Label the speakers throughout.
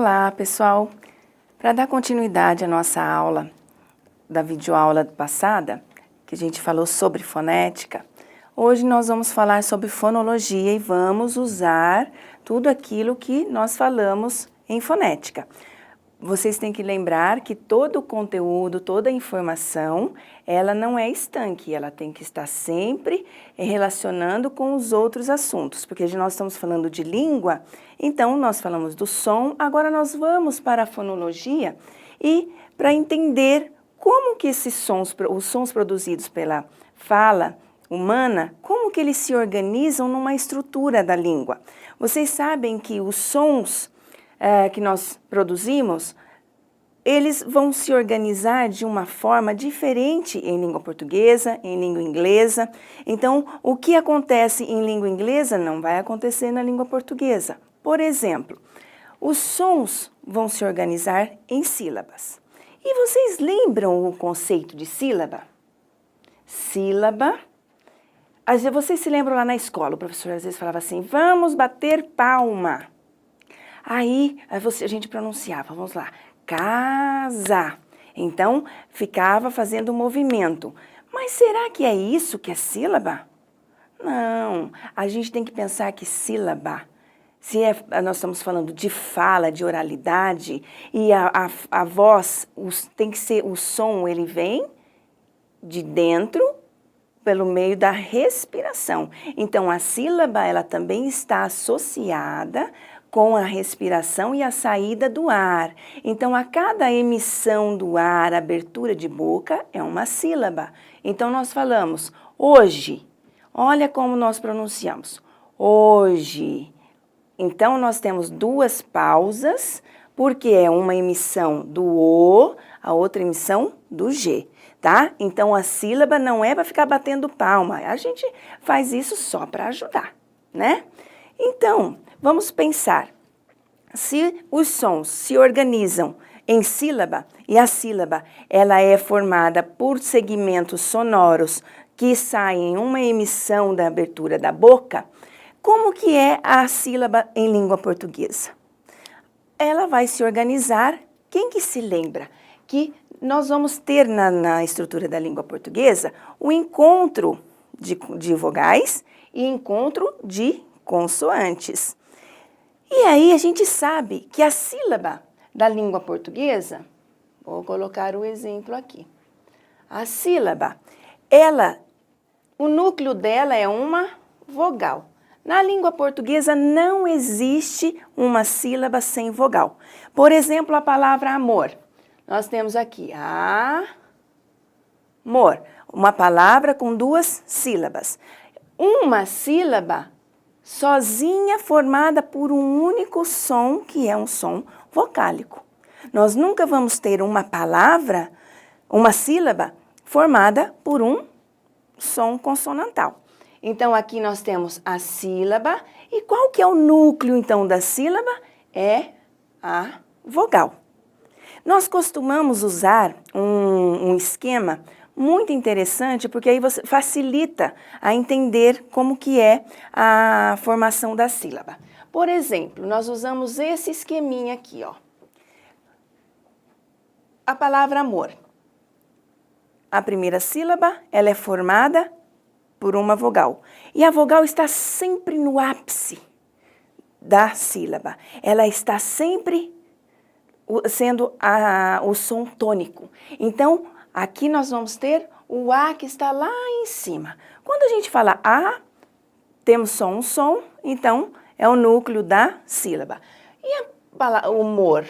Speaker 1: Olá, pessoal! Para dar continuidade à nossa aula, da videoaula passada, que a gente falou sobre fonética, hoje nós vamos falar sobre fonologia e vamos usar tudo aquilo que nós falamos em fonética. Vocês têm que lembrar que todo o conteúdo, toda a informação, ela não é estanque, ela tem que estar sempre relacionando com os outros assuntos, porque nós estamos falando de língua, então nós falamos do som, agora nós vamos para a fonologia e para entender como que esses sons, os sons produzidos pela fala humana, como que eles se organizam numa estrutura da língua. Vocês sabem que os sons que nós produzimos, eles vão se organizar de uma forma diferente em língua portuguesa, em língua inglesa. Então, o que acontece em língua inglesa não vai acontecer na língua portuguesa. Por exemplo, os sons vão se organizar em sílabas. E vocês lembram o conceito de sílaba? Sílaba. Vocês se lembram lá na escola, o professor às vezes falava assim, vamos bater palma. Aí a gente pronunciava, vamos lá, casa. Então, ficava fazendo um movimento. Mas será que é isso que é sílaba? Não, a gente tem que pensar que sílaba, nós estamos falando de fala, de oralidade, e a voz, tem que ser, o som, ele vem de dentro, pelo meio da respiração. Então, a sílaba, ela também está associada com a respiração e a saída do ar. Então, a cada emissão do ar, abertura de boca, é uma sílaba. Então, nós falamos hoje. Olha como nós pronunciamos. Hoje. Então, nós temos duas pausas, porque é uma emissão do O, a outra emissão do G, tá? Então, a sílaba não é para ficar batendo palma. A gente faz isso só para ajudar, né? Então, vamos pensar, se os sons se organizam em sílaba, e a sílaba ela é formada por segmentos sonoros que saem em uma emissão da abertura da boca, como que é a sílaba em língua portuguesa? Ela vai se organizar, quem que se lembra? Que nós vamos ter na estrutura da língua portuguesa o encontro de vogais e encontro de consoantes. E aí a gente sabe que a sílaba da língua portuguesa, vou colocar o exemplo aqui. A sílaba, o núcleo dela é uma vogal. Na língua portuguesa não existe uma sílaba sem vogal. Por exemplo, a palavra amor. Nós temos aqui amor, uma palavra com duas sílabas. Uma sílaba sozinha formada por um único som, que é um som vocálico. Nós nunca vamos ter uma palavra, uma sílaba, formada por um som consonantal. Então, aqui nós temos a sílaba, e qual que é o núcleo, então, da sílaba? É a vogal. Nós costumamos usar um esquema muito interessante, porque aí você facilita a entender como que é a formação da sílaba. Por exemplo, nós usamos esse esqueminha aqui, ó. A palavra amor. A primeira sílaba, ela é formada por uma vogal. E a vogal está sempre no ápice da sílaba. Ela está sempre sendo o som tônico. Então, aqui nós vamos ter o A que está lá em cima. Quando a gente fala A, temos só um som, então é o núcleo da sílaba. E a palavra humor?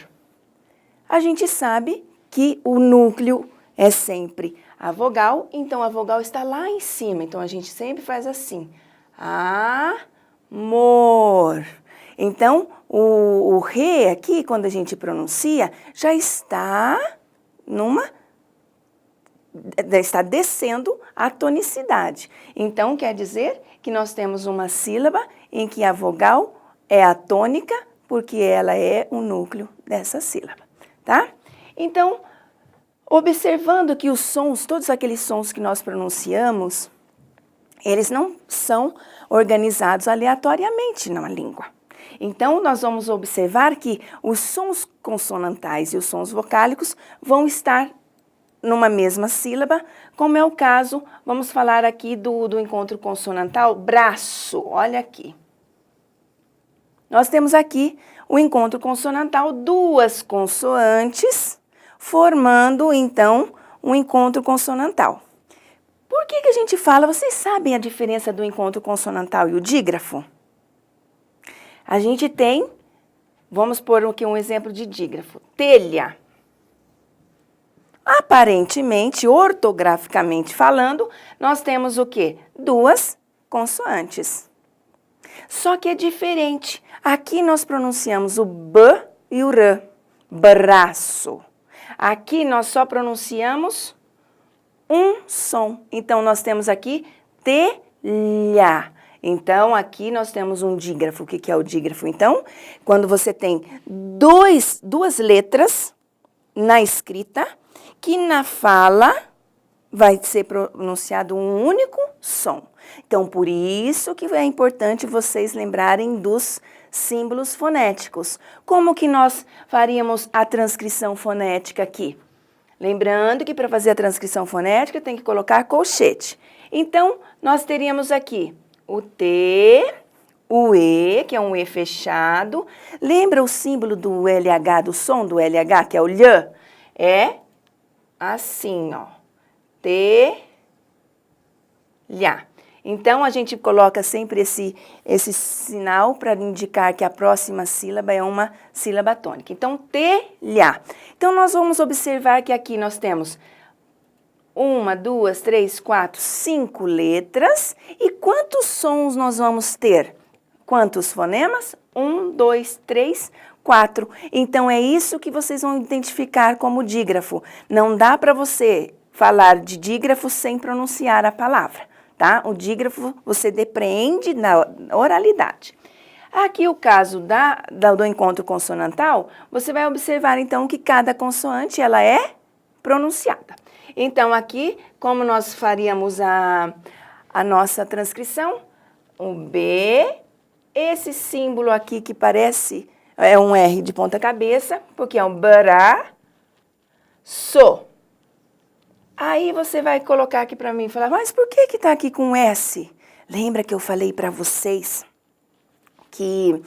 Speaker 1: A gente sabe que o núcleo é sempre a vogal, então a vogal está lá em cima. Então a gente sempre faz assim. Amor. Então o re aqui, quando a gente pronuncia, já está está descendo a tonicidade. Então, quer dizer que nós temos uma sílaba em que a vogal é a tônica, porque ela é o núcleo dessa sílaba, tá? Então, observando que os sons, todos aqueles sons que nós pronunciamos, eles não são organizados aleatoriamente na língua. Então, nós vamos observar que os sons consonantais e os sons vocálicos vão estar numa mesma sílaba, como é o caso, vamos falar aqui do encontro consonantal, braço, olha aqui. Nós temos aqui o encontro consonantal, duas consoantes, formando, então, um encontro consonantal. Por que a gente fala, vocês sabem a diferença do encontro consonantal e o dígrafo? A gente tem, vamos pôr aqui um exemplo de dígrafo, telha. Aparentemente, ortograficamente falando, nós temos o quê? Duas consoantes. Só que é diferente. Aqui nós pronunciamos o B e o R, braço. Aqui nós só pronunciamos um som. Então, nós temos aqui telha. Então, aqui nós temos um dígrafo. O que é o dígrafo? Então, quando você tem duas letras na escrita, que na fala vai ser pronunciado um único som. Então, por isso que é importante vocês lembrarem dos símbolos fonéticos. Como que nós faríamos a transcrição fonética aqui? Lembrando que para fazer a transcrição fonética tem que colocar colchete. Então, nós teríamos aqui o T, o E, que é um E fechado. Lembra o símbolo do LH, do som do LH, que é o LH? É assim, ó. Telha. Então, a gente coloca sempre esse sinal para indicar que a próxima sílaba é uma sílaba tônica. Então, telha. Então, nós vamos observar que aqui nós temos 1, 2, 3, 4, 5 letras. E quantos sons nós vamos ter? Quantos fonemas? 1, 2, 3, 4. Então, é isso que vocês vão identificar como dígrafo. Não dá para você falar de dígrafo sem pronunciar a palavra, tá? O dígrafo você depreende na oralidade. Aqui o caso do encontro consonantal, você vai observar então que cada consoante ela é pronunciada. Então aqui, como nós faríamos a nossa transcrição, o B, esse símbolo aqui que parece é um R de ponta cabeça, porque é um bará, so. Aí você vai colocar aqui para mim e falar, mas por que está aqui com S? Lembra que eu falei para vocês que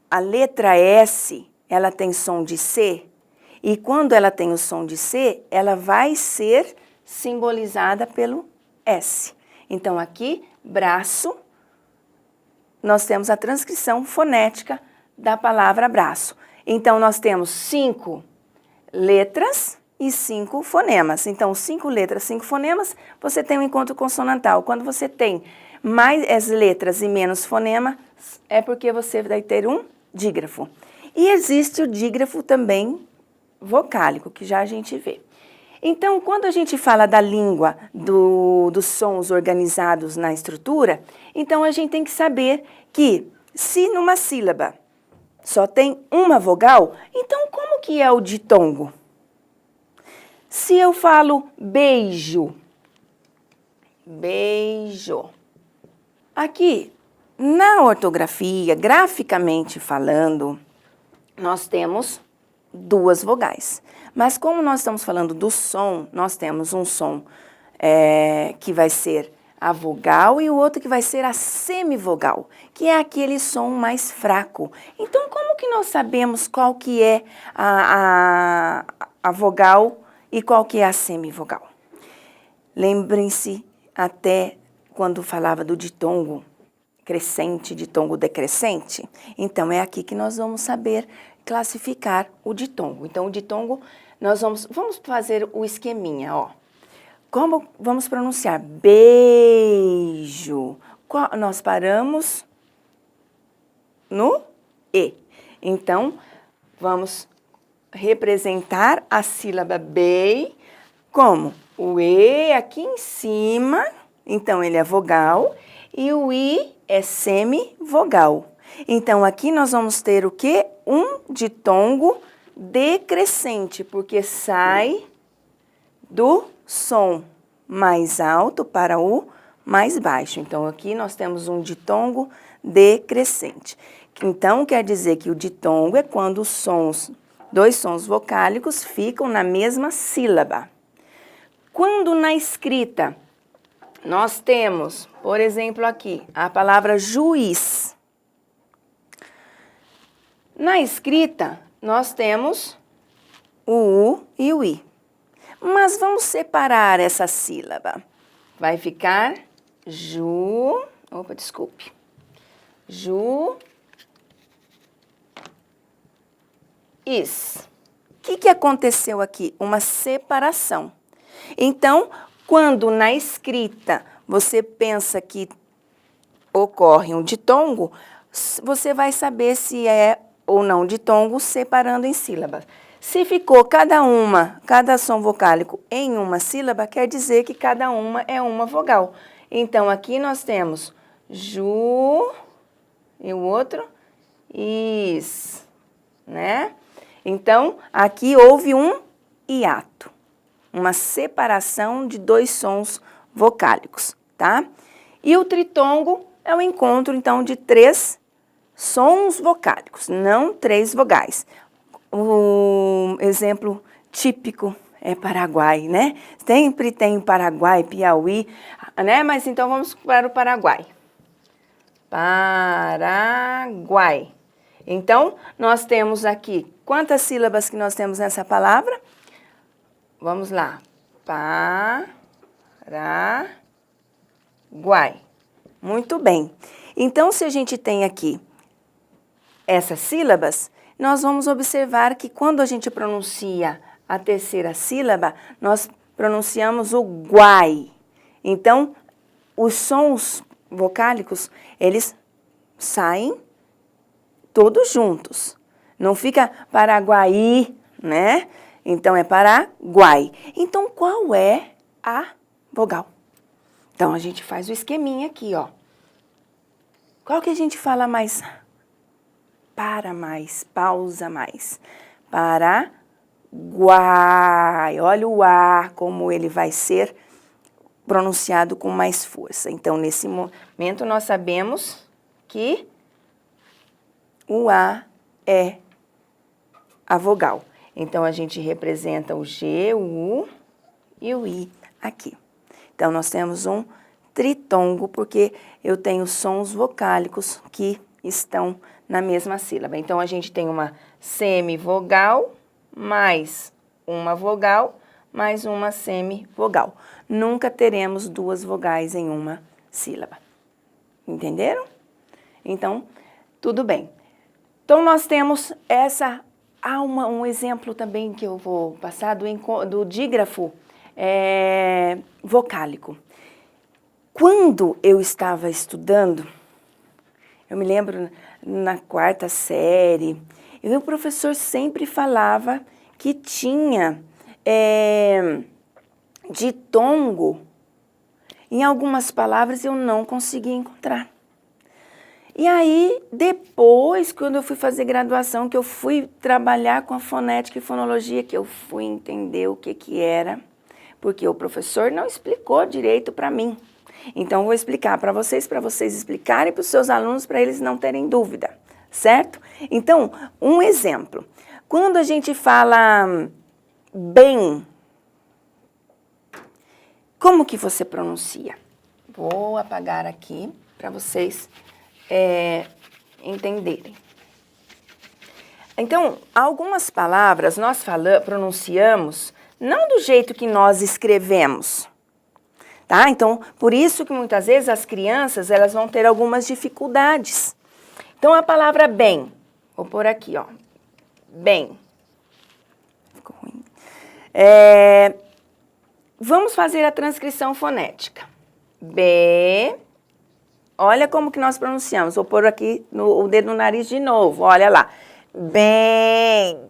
Speaker 1: a letra S, ela tem som de C? E quando ela tem o som de C, ela vai ser simbolizada pelo S. Então, aqui, braço, nós temos a transcrição fonética da palavra braço. Então, nós temos 5 letras e 5 fonemas. Então, 5 letras, 5 fonemas, você tem um encontro consonantal. Quando você tem mais as letras e menos fonema, é porque você vai ter um dígrafo. E existe o dígrafo também vocálico, que já a gente vê. Então, quando a gente fala da língua, dos sons organizados na estrutura, então a gente tem que saber que se numa sílaba só tem uma vogal, então como que é o ditongo? Se eu falo beijo, beijo. Aqui, na ortografia, graficamente falando, nós temos 2 vogais. Mas como nós estamos falando do som, nós temos um som que vai ser a vogal e o outro que vai ser a semivogal, que é aquele som mais fraco. Então, como que nós sabemos qual que é a vogal e qual que é a semivogal? Lembrem-se até quando falava do ditongo crescente, ditongo decrescente. Então, é aqui que nós vamos saber classificar o ditongo. Então, o ditongo, nós vamos fazer o esqueminha, ó. Como vamos pronunciar? Beijo. Nós paramos no E. Então, vamos representar a sílaba BEI como o E aqui em cima, então ele é vogal, e o I é semivogal. Então, aqui nós vamos ter o quê? Um ditongo decrescente, porque sai do som mais alto para o mais baixo. Então, aqui nós temos um ditongo decrescente. Então, quer dizer que o ditongo é quando dois sons vocálicos ficam na mesma sílaba. Quando na escrita nós temos, por exemplo, aqui, a palavra juiz. Na escrita, nós temos o U e o I. Mas vamos separar essa sílaba. Vai ficar is. O que aconteceu aqui? Uma separação. Então, quando na escrita você pensa que ocorre um ditongo, você vai saber se é ou não ditongo separando em sílabas. Se ficou cada som vocálico em uma sílaba, quer dizer que cada uma é uma vogal. Então, aqui nós temos ju e o outro is, né? Então, aqui houve um hiato, uma separação de dois sons vocálicos, tá? E o tritongo é o encontro, então, de três sons vocálicos, não três vogais. O exemplo típico é Paraguai, né? Sempre tem Paraguai, Piauí, né? Mas então vamos para o Paraguai. Paraguai. Então, nós temos aqui, quantas sílabas que nós temos nessa palavra? Vamos lá. Paraguai. Muito bem. Então, se a gente tem aqui essas sílabas, nós vamos observar que quando a gente pronuncia a terceira sílaba, nós pronunciamos o guai. Então, os sons vocálicos, eles saem todos juntos. Não fica Paraguai, né? Então, é Paraguai. Então, qual é a vogal? Então, a gente faz o esqueminha aqui, ó. Qual que a gente fala mais? Para mais, pausa mais. Paraguai. Olha o A, como ele vai ser pronunciado com mais força. Então, nesse momento, nós sabemos que o A é a vogal. Então, a gente representa o G, o U e o I aqui. Então, nós temos um tritongo, porque eu tenho sons vocálicos que estão na mesma sílaba. Então, a gente tem uma semivogal, mais uma vogal, mais uma semivogal. Nunca teremos duas vogais em uma sílaba. Entenderam? Então, tudo bem. Então, nós temos essa... Há um exemplo também que eu vou passar do dígrafo vocálico. Quando eu estava estudando, eu me lembro na quarta série, o professor sempre falava que tinha ditongo. Em algumas palavras eu não conseguia encontrar. E aí, depois, quando eu fui fazer graduação, que eu fui trabalhar com a fonética e fonologia, que eu fui entender o que era, porque o professor não explicou direito para mim. Então, eu vou explicar para vocês explicarem para os seus alunos, para eles não terem dúvida, certo? Então, um exemplo. Quando a gente fala bem, como que você pronuncia? Vou apagar aqui para vocês entenderem. Então, algumas palavras nós pronunciamos não do jeito que nós escrevemos, tá? Então, por isso que muitas vezes as crianças, elas vão ter algumas dificuldades. Então, a palavra bem, vou pôr aqui, ó, bem. Ficou ruim. Vamos fazer a transcrição fonética. B... Olha como que nós pronunciamos. Vou pôr aqui o dedo no nariz de novo. Olha lá. Bem.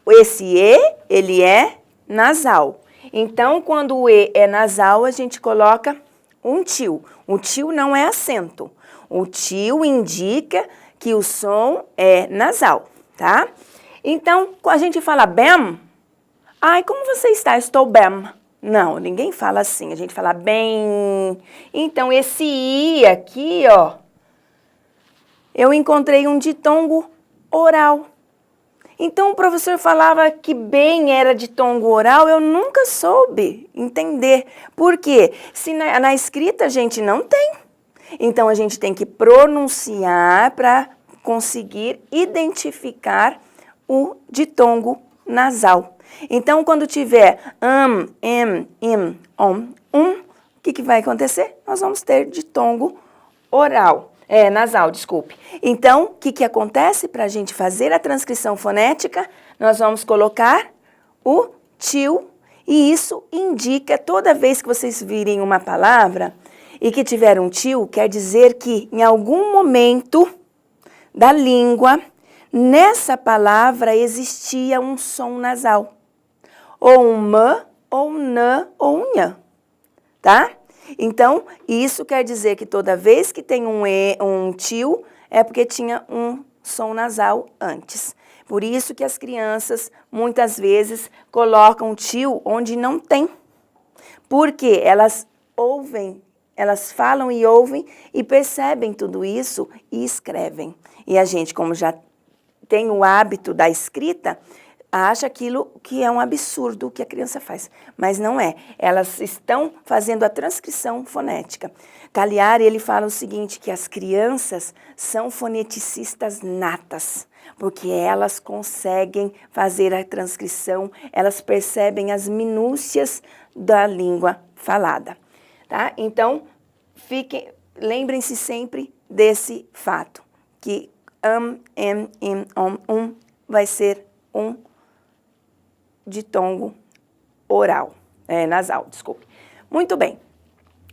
Speaker 1: Esse E, ele é nasal. Então, quando o E é nasal, a gente coloca um tio. O tio não é acento. O tio indica que o som é nasal, tá? Então, a gente fala bem. Ai, como você está? Estou bem. Não, ninguém fala assim, a gente fala bem. Então, esse I aqui, ó, eu encontrei um ditongo oral. Então, o professor falava que bem era ditongo oral, eu nunca soube entender. Por quê? Se na escrita a gente não tem. Então, a gente tem que pronunciar para conseguir identificar o ditongo nasal. Então, quando tiver im, o que vai acontecer? Nós vamos ter ditongo oral. Nasal, desculpe. Então, o que acontece para a gente fazer a transcrição fonética? Nós vamos colocar o til, e isso indica, toda vez que vocês virem uma palavra e que tiver um til, quer dizer que em algum momento da língua, nessa palavra existia um som nasal. Ou um m, ou um n, ou um nhã, tá? Então, isso quer dizer que toda vez que tem um til, é porque tinha um som nasal antes. Por isso que as crianças, muitas vezes, colocam til onde não tem. Porque elas ouvem, elas falam e ouvem e percebem tudo isso e escrevem. E a gente, como já tem o hábito da escrita, acha aquilo que é um absurdo o que a criança faz, mas não é. Elas estão fazendo a transcrição fonética. Cagliari, ele fala o seguinte, que as crianças são foneticistas natas, porque elas conseguem fazer a transcrição, elas percebem as minúcias da língua falada, tá? Então, lembrem-se sempre desse fato, que em, im, vai ser um ditongo oral, nasal, desculpe. Muito bem.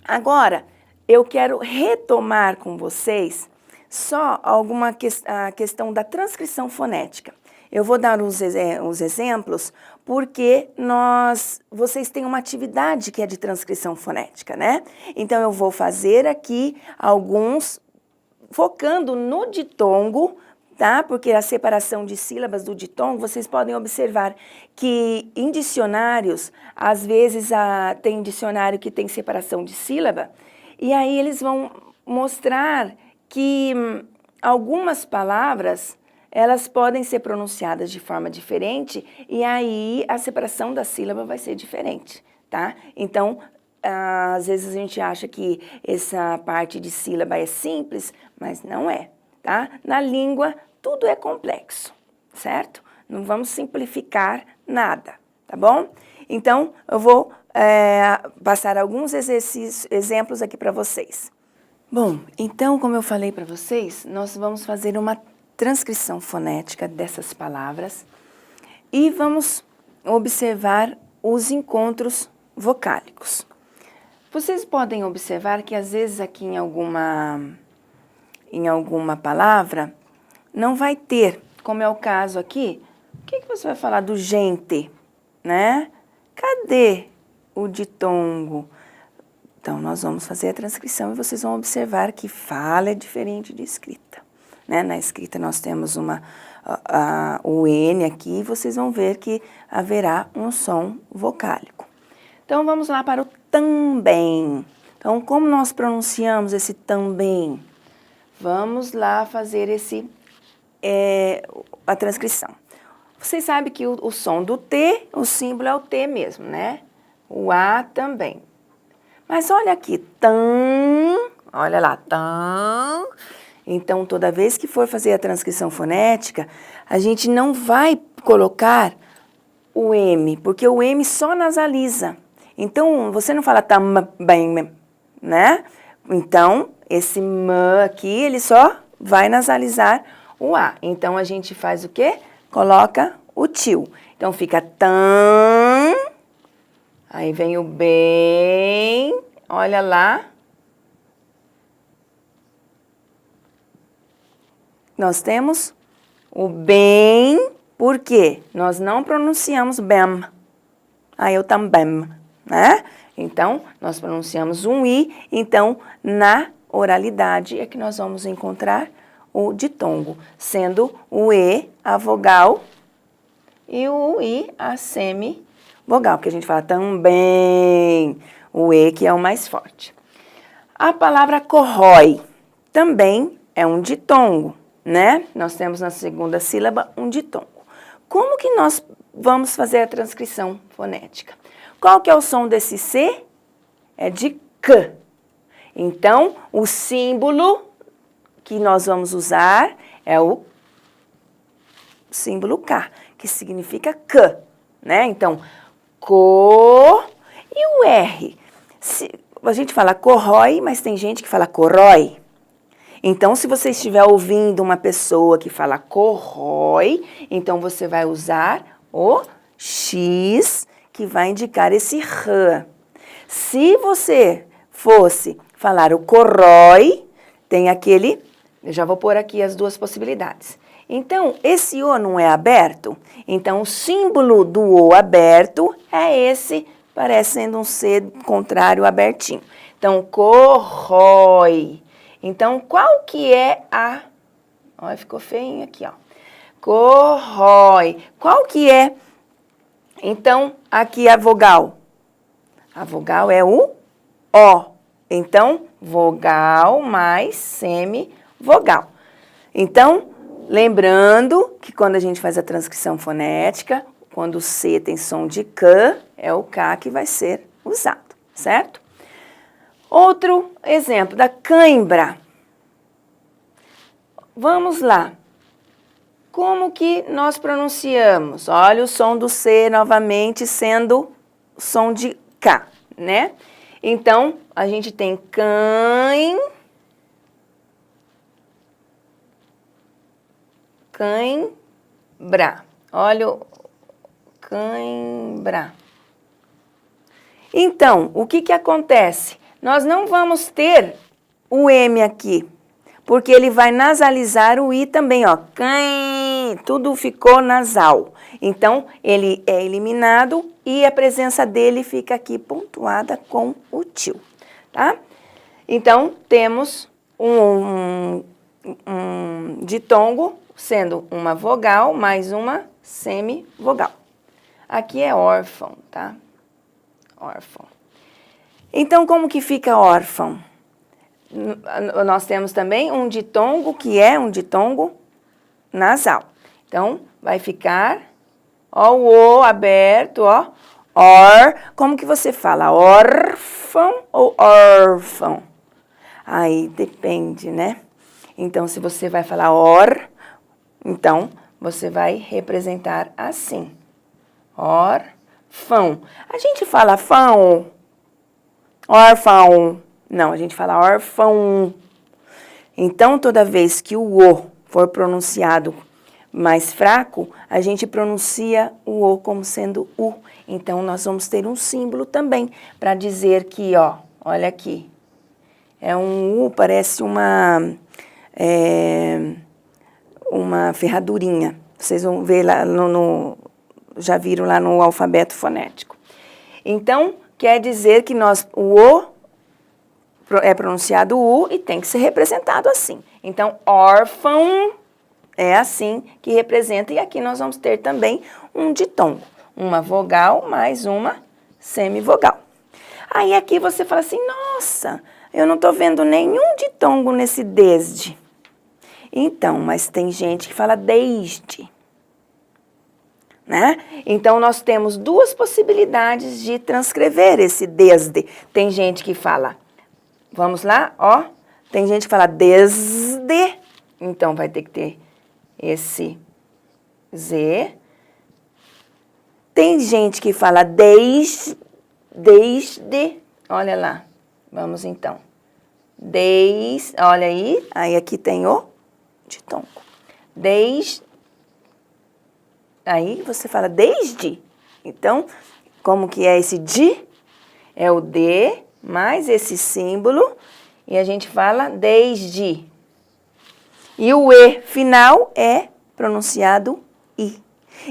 Speaker 1: Agora, eu quero retomar com vocês só a questão da transcrição fonética. Eu vou dar os exemplos porque vocês têm uma atividade que é de transcrição fonética, né? Então, eu vou fazer aqui alguns focando no ditongo, tá? Porque a separação de sílabas do ditongo, vocês podem observar que em dicionários, às vezes tem dicionário que tem separação de sílaba, e aí eles vão mostrar que algumas palavras, elas podem ser pronunciadas de forma diferente, e aí a separação da sílaba vai ser diferente, tá? Então, às vezes a gente acha que essa parte de sílaba é simples, mas não é, tá? Na língua, tudo é complexo, certo? Não vamos simplificar nada, tá bom? Então, eu vou passar alguns exemplos aqui para vocês. Bom, então, como eu falei para vocês, nós vamos fazer uma transcrição fonética dessas palavras e vamos observar os encontros vocálicos. Vocês podem observar que, às vezes, aqui em alguma palavra, não vai ter, como é o caso aqui, o que você vai falar do gente, né? Cadê o ditongo? Então, nós vamos fazer a transcrição e vocês vão observar que fala é diferente de escrita, né? Na escrita nós temos o N aqui e vocês vão ver que haverá um som vocálico. Então, vamos lá para o também. Então, como nós pronunciamos esse também? Vamos lá fazer a transcrição. Vocês sabem que o som do T, o símbolo é o T mesmo, né? O A também. Mas olha aqui, tam, olha lá, tam. Então, toda vez que for fazer a transcrição fonética, a gente não vai colocar o M, porque o M só nasaliza. Então, você não fala também, né? Então, esse M aqui, ele só vai nasalizar o A. Então, a gente faz o quê? Coloca o til. Então, fica tam, aí vem o bem, olha lá. Nós temos o bem, por quê? Nós não pronunciamos bem. Aí eu também, né? Então, nós pronunciamos um I, então, na oralidade é que nós vamos encontrar o ditongo, sendo o E a vogal e o I a semivogal, que a gente fala também, o E que é o mais forte. A palavra corrói também é um ditongo, né? Nós temos na segunda sílaba um ditongo. Como que nós vamos fazer a transcrição fonética? Qual que é o som desse C? É de C. Então, o símbolo que nós vamos usar é o símbolo K, que significa C, né? Então, co e o R. A gente fala corrói, mas tem gente que fala corrói. Então, se você estiver ouvindo uma pessoa que fala corrói, então você vai usar o X, que vai indicar esse R. Se você fosse falar o corrói, tem aquele... Eu já vou pôr aqui as duas possibilidades. Então, esse O não é aberto? Então, o símbolo do O aberto é esse, parecendo um C contrário abertinho. Então, corrói. Então, qual que é a... Olha, ficou feinho aqui, ó. Corrói. Qual que é, então, aqui a vogal? A vogal é o O. Então, vogal mais semivogal. Então, lembrando que quando a gente faz a transcrição fonética, quando o C tem som de K, é o K que vai ser usado, certo? Outro exemplo da cãibra. Vamos lá. Como que nós pronunciamos? Olha o som do C novamente sendo o som de K, né? Então, a gente tem cãibra. Olha o cãibra. Então, o que que acontece? Nós não vamos ter o M aqui, porque ele vai nasalizar o I também, ó. Cãe, tudo ficou nasal. Então, ele é eliminado e a presença dele fica aqui pontuada com o tio, tá? Então, temos um ditongo sendo uma vogal mais uma semivogal. Aqui é órfão, tá? Órfão. Então, como que fica órfão? Nós temos também um ditongo, que é um ditongo nasal. Então, vai ficar, ó, o O aberto, ó, Como que você fala? Órfão ou órfão? Aí depende, né? Então, se você vai falar então, você vai representar assim. Órfão. A gente fala fão, órfão. Não, a gente fala órfão. Então, toda vez que o O for pronunciado mais fraco, a gente pronuncia o O como sendo U. Então, nós vamos ter um símbolo também para dizer que, ó, olha aqui. É um U, parece uma ferradurinha. Vocês vão ver lá já viram lá no alfabeto fonético. Então, quer dizer que o O é pronunciado U e tem que ser representado assim. Então, órfão é assim que representa. E aqui nós vamos ter também um ditongo. Uma vogal mais uma semivogal. Aí aqui você fala assim, nossa, eu não estou vendo nenhum ditongo nesse desde. Então, mas tem gente que fala desde, né? Então, nós temos duas possibilidades de transcrever esse desde. Tem gente que fala, vamos lá, ó. Tem gente que fala desde, então vai ter que ter esse Z. Tem gente que fala desde, olha lá, vamos então. Olha aí aqui tem o ditongo. Aí você fala desde. Então, como que é esse de? É o D mais esse símbolo e a gente fala desde. E o E final é pronunciado I.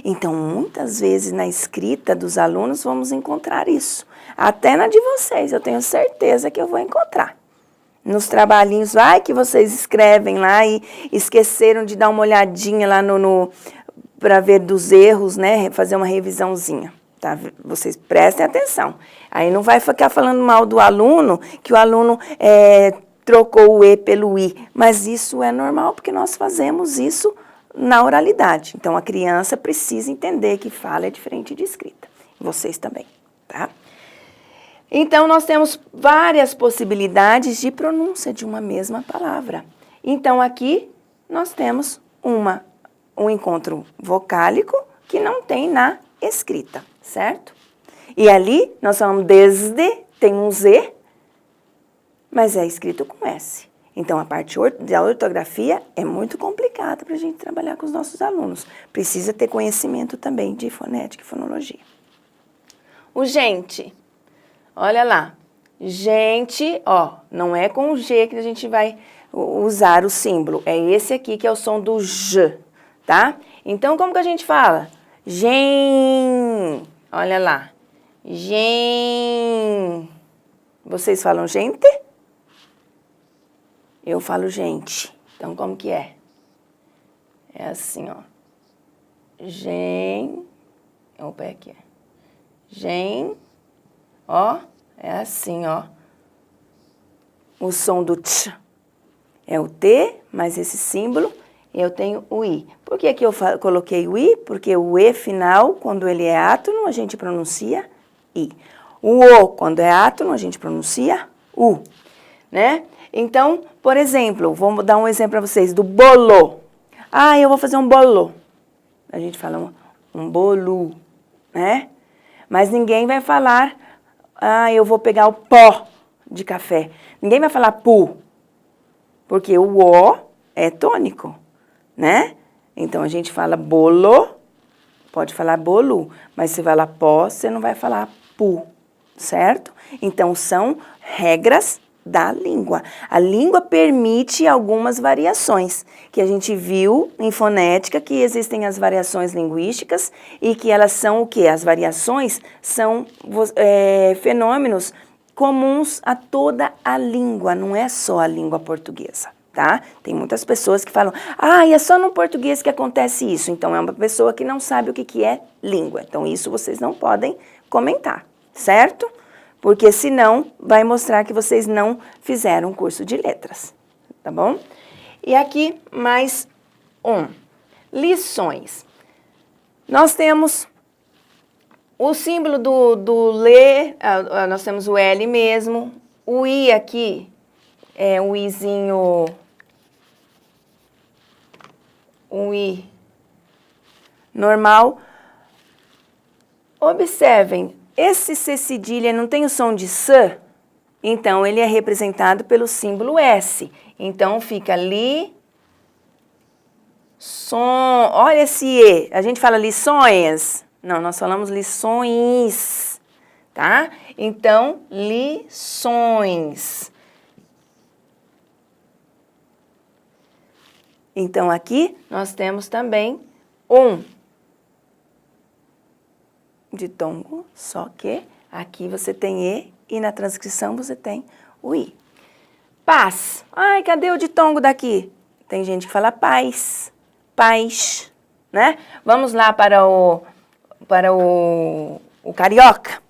Speaker 1: Então, muitas vezes na escrita dos alunos vamos encontrar isso. Até na de vocês, eu tenho certeza que eu vou encontrar. Nos trabalhinhos, que vocês escrevem lá e esqueceram de dar uma olhadinha lá para ver dos erros, né? Fazer uma revisãozinha, tá? Vocês prestem atenção. Aí não vai ficar falando mal do aluno, que o aluno trocou o E pelo I, mas isso é normal porque nós fazemos isso na oralidade. Então, a criança precisa entender que fala é diferente de escrita. Vocês também, tá? Então, nós temos várias possibilidades de pronúncia de uma mesma palavra. Então, aqui nós temos um encontro vocálico que não tem na escrita, certo? E ali nós falamos desde, tem um Z, mas é escrito com S. Então, a parte da ortografia é muito complicada para a gente trabalhar com os nossos alunos. Precisa ter conhecimento também de fonética e fonologia. O gente, olha lá. Gente, ó, não é com o G que a gente vai usar o símbolo. É esse aqui que é o som do J, tá? Então, como que a gente fala? Gen, olha lá. Gen. Vocês falam gente? Eu falo gente. Então, como que é? É assim, ó. Gen. O pé aqui. Gen. Ó. É assim, ó. O som do tch é o T, mas esse símbolo eu tenho o I. Por que que eu coloquei o I? Porque o E final, quando ele é átono, a gente pronuncia I. O O, quando é átono, a gente pronuncia U, né? Então, por exemplo, vou dar um exemplo para vocês do bolo. Ah, eu vou fazer um bolo. A gente fala um bolo, né? Mas ninguém vai falar, ah, eu vou pegar o pó de café. Ninguém vai falar pu, porque o O é tônico, né? Então, a gente fala bolo, pode falar bolo, mas se falar pó, você não vai falar pu, certo? Então, são regras da língua. A língua permite algumas variações, que a gente viu em fonética, que existem as variações linguísticas e que elas são o quê? As variações são fenômenos comuns a toda a língua, não é só a língua portuguesa, tá? Tem muitas pessoas que falam, ah, é só no português que acontece isso. Então, é uma pessoa que não sabe o que é língua. Então, isso vocês não podem comentar, certo? Porque senão vai mostrar que vocês não fizeram um curso de letras, tá bom? E aqui mais um. Lições. Nós temos o símbolo do Lê, nós temos o L mesmo. O I aqui é um Izinho, um I normal. Observem. Esse C cedilha não tem o som de S, então ele é representado pelo símbolo S. Então fica li, som. Olha esse E, a gente fala lições. Não, nós falamos lições, tá? Então, lições. Então aqui nós temos também um ditongo, só que aqui você tem E e na transcrição você tem o I. Paz. Ai, cadê o ditongo daqui? Tem gente que fala paz, paz, né? Vamos lá para o carioca,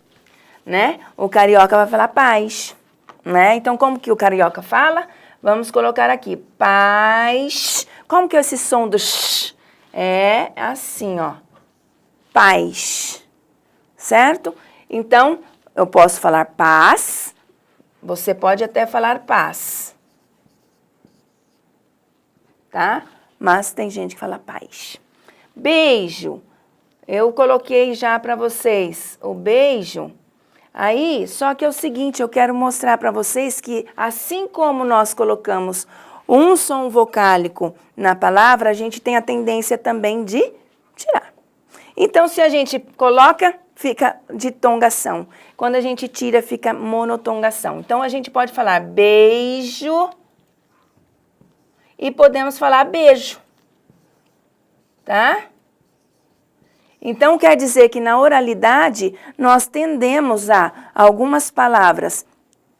Speaker 1: né? O carioca vai falar paz, né? Então, como que o carioca fala? Vamos colocar aqui, paz. Como que é esse som do sh? É assim, ó, paz. Certo? Então, eu posso falar paz, você pode até falar paz, tá? Mas tem gente que fala paz. Beijo, eu coloquei já para vocês o beijo. Aí, só que é o seguinte, eu quero mostrar para vocês que assim como nós colocamos um som vocálico na palavra, a gente tem a tendência também de tirar. Então, se a gente coloca, fica ditongação. Quando a gente tira, fica monotongação. Então, a gente pode falar beijo e podemos falar beijo, tá? Então, quer dizer que na oralidade, nós tendemos a algumas palavras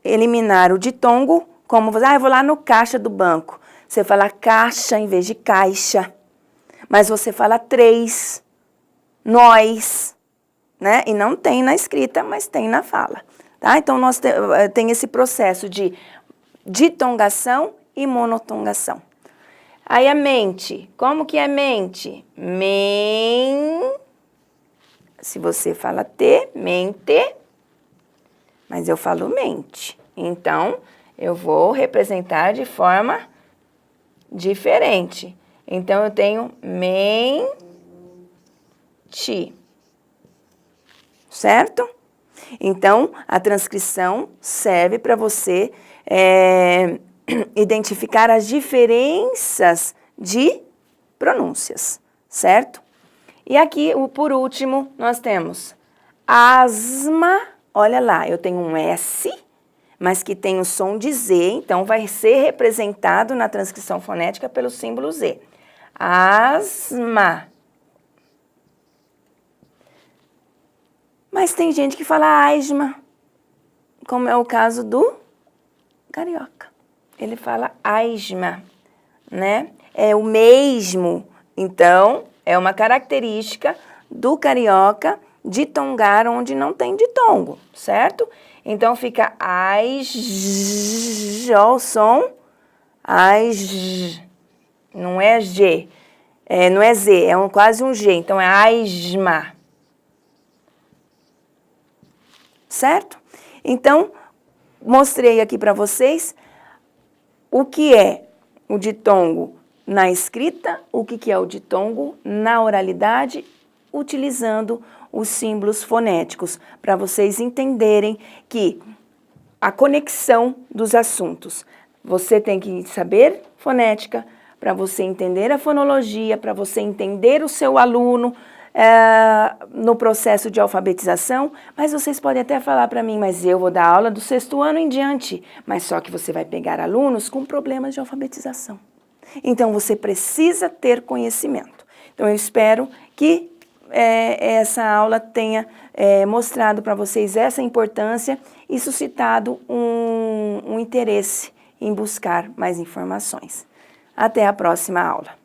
Speaker 1: eliminar o ditongo, como, eu vou lá no caixa do banco. Você fala caixa em vez de caixa, mas você fala três, nós, né? E não tem na escrita, mas tem na fala, tá? Então, nós tem esse processo de ditongação e monotongação. Aí a mente, como que é mente? Se você fala T, mente, mas eu falo mente. Então, eu vou representar de forma diferente. Então, eu tenho mente, certo? Então, a transcrição serve para você identificar as diferenças de pronúncias, certo? E aqui, por último, nós temos asma. Olha lá, eu tenho um S, mas que tem o som de Z, então vai ser representado na transcrição fonética pelo símbolo Z. Asma. Mas tem gente que fala asma, como é o caso do carioca. Ele fala asma, né? É o mesmo. Então, é uma característica do carioca ditongar onde não tem ditongo, certo? Então, fica as, ó, o som, as, não é G, não é Z, é quase um G, então é asma. Certo? Então, mostrei aqui para vocês o que é o ditongo na escrita, o que é o ditongo na oralidade, utilizando os símbolos fonéticos, para vocês entenderem que a conexão dos assuntos. Você tem que saber fonética para você entender a fonologia, para você entender o seu aluno no processo de alfabetização, mas vocês podem até falar para mim, mas eu vou dar aula do 6º ano em diante, mas só que você vai pegar alunos com problemas de alfabetização. Então, você precisa ter conhecimento. Então, eu espero que essa aula tenha mostrado para vocês essa importância e suscitado um interesse em buscar mais informações. Até a próxima aula.